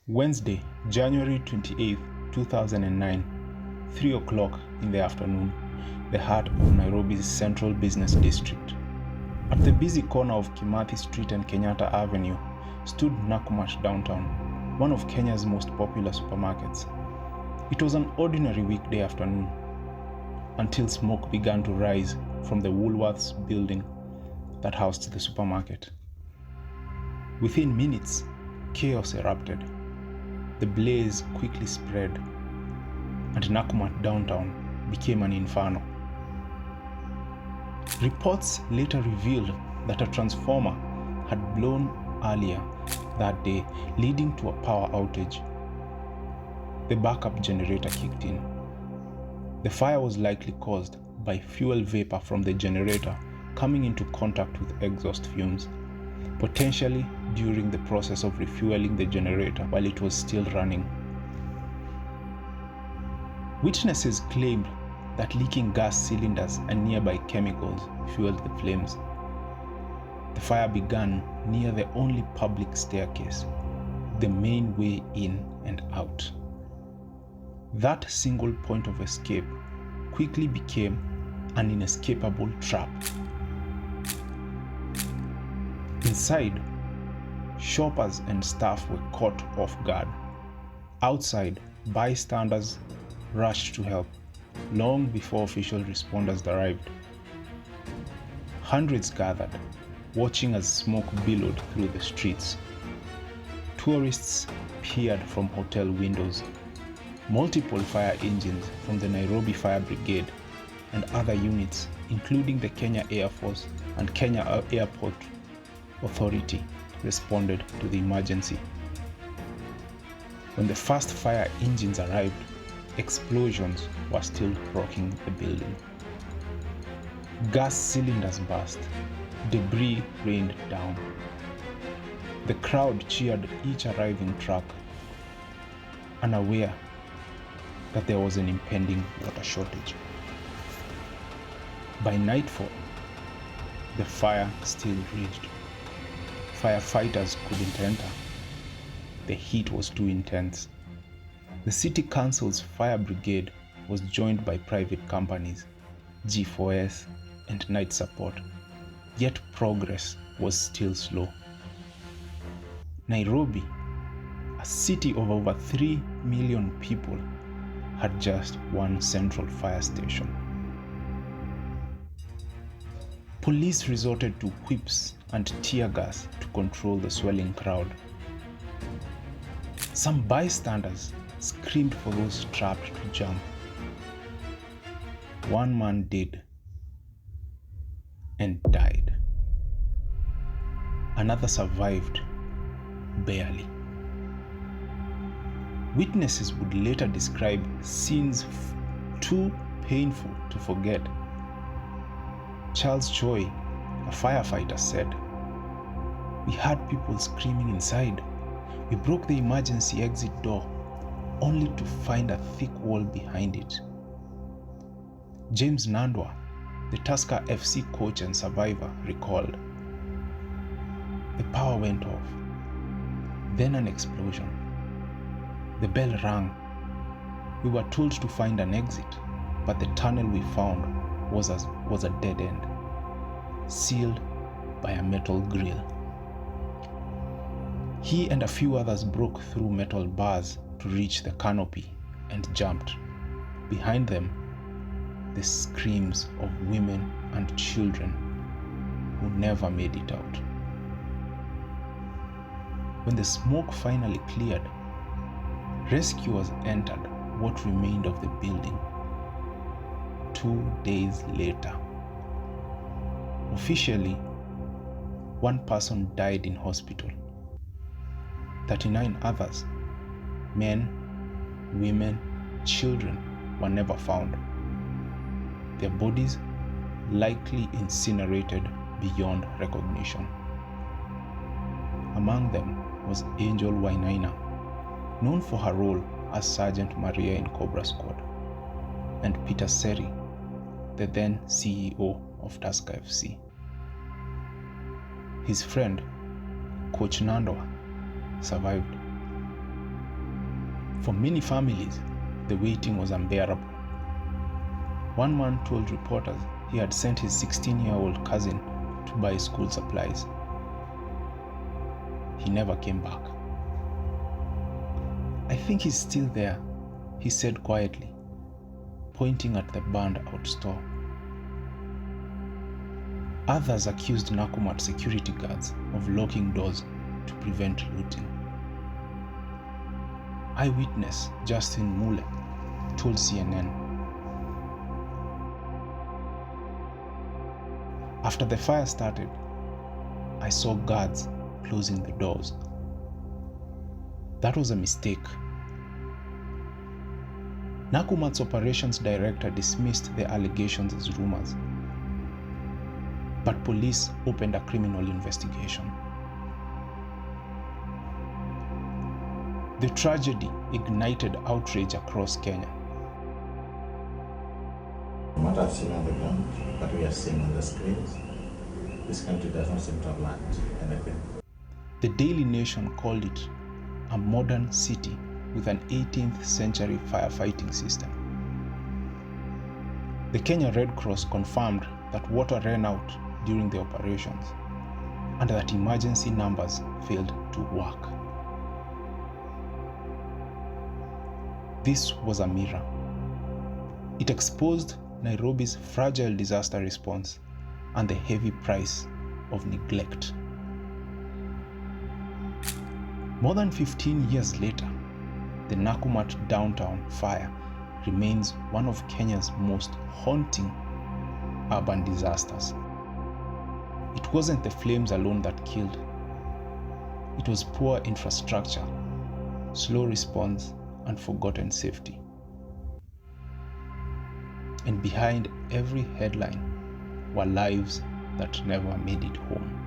Wednesday, January 28, 2009, 3 o'clock in the afternoon, the heart of Nairobi's central business district. At the busy corner of Kimathi Street and Kenyatta Avenue stood Nakumatt Downtown, one of Kenya's most popular supermarkets. It was an ordinary weekday afternoon until smoke began to rise from the Woolworths building that housed the supermarket. Within minutes, chaos erupted. The blaze quickly spread, and Nakumatt Downtown became an inferno. Reports later revealed that a transformer had blown earlier that day, leading to a power outage. The backup generator kicked in. The fire was likely caused by fuel vapor from the generator coming into contact with exhaust fumes, potentially during the process of refueling the generator while it was still running. Witnesses claimed that leaking gas cylinders and nearby chemicals fueled the flames. The fire began near the only public staircase, the main way in and out. That single point of escape quickly became an inescapable trap. Inside, shoppers and staff were caught off guard. Outside, bystanders rushed to help long before official responders arrived. Hundreds gathered, watching as smoke billowed through the streets. Tourists peered from hotel windows. Multiple fire engines from the Nairobi Fire Brigade and other units, including the Kenya Air Force and Kenya Airport Authority, responded to the emergency. When the first fire engines arrived, explosions were still rocking the building. Gas cylinders burst, debris rained down. The crowd cheered each arriving truck, unaware that there was an impending water shortage. By nightfall, the fire still raged. Firefighters couldn't enter. The heat was too intense. The city council's fire brigade was joined by private companies, G4S, and night support, yet progress was still slow. Nairobi, a city of over 3 million people, had just one central fire station. Police resorted to whips and tear gas to control the swelling crowd. Some bystanders screamed for those trapped to jump. One man did and died. Another survived, barely. Witnesses would later describe scenes too painful to forget. Charles Choi, a firefighter, said, "We had people screaming inside. We broke the emergency exit door only to find a thick wall behind it." James Nandwa, the Tusker FC coach and survivor, recalled, "The power went off. Then an explosion. The bell rang. We were told to find an exit, but the tunnel we found was a dead end, sealed by a metal grill." He and a few others broke through metal bars to reach the canopy and jumped. Behind them, the screams of women and children who never made it out. When the smoke finally cleared, rescuers entered what remained of the building. 2 days later, officially, one person died in hospital. 39 others, men, women, children, were never found. Their bodies likely incinerated beyond recognition. Among them was Angel Wainaina, known for her role as Sergeant Maria in Cobra Squad, and Peter Seri, the then CEO of Tusker FC. His friend, Coach Nandwa, survived. For many families, the waiting was unbearable. One man told reporters he had sent his 16-year-old cousin to buy school supplies. He never came back. "I think he's still there," he said quietly, pointing at the burned-out store. Others accused Nakumatt security guards of locking doors to prevent looting. Eyewitness Justin Mule told CNN, "After the fire started, I saw guards closing the doors. That was a mistake." Nakumatt's operations director dismissed the allegations as rumors, but police opened a criminal investigation. The tragedy ignited outrage across Kenya. What I've seen on the ground, what we are seeing on the screens, this country does not seem to have learned anything. The Daily Nation called it a modern city with an 18th century firefighting system. The Kenya Red Cross confirmed that water ran out during the operations and that emergency numbers failed to work. This was a mirror. It exposed Nairobi's fragile disaster response and the heavy price of neglect. More than 15 years later, the Nakumatt Downtown fire remains one of Kenya's most haunting urban disasters. It wasn't the flames alone that killed. It was poor infrastructure, slow response, and forgotten safety. And behind every headline were lives that never made it home.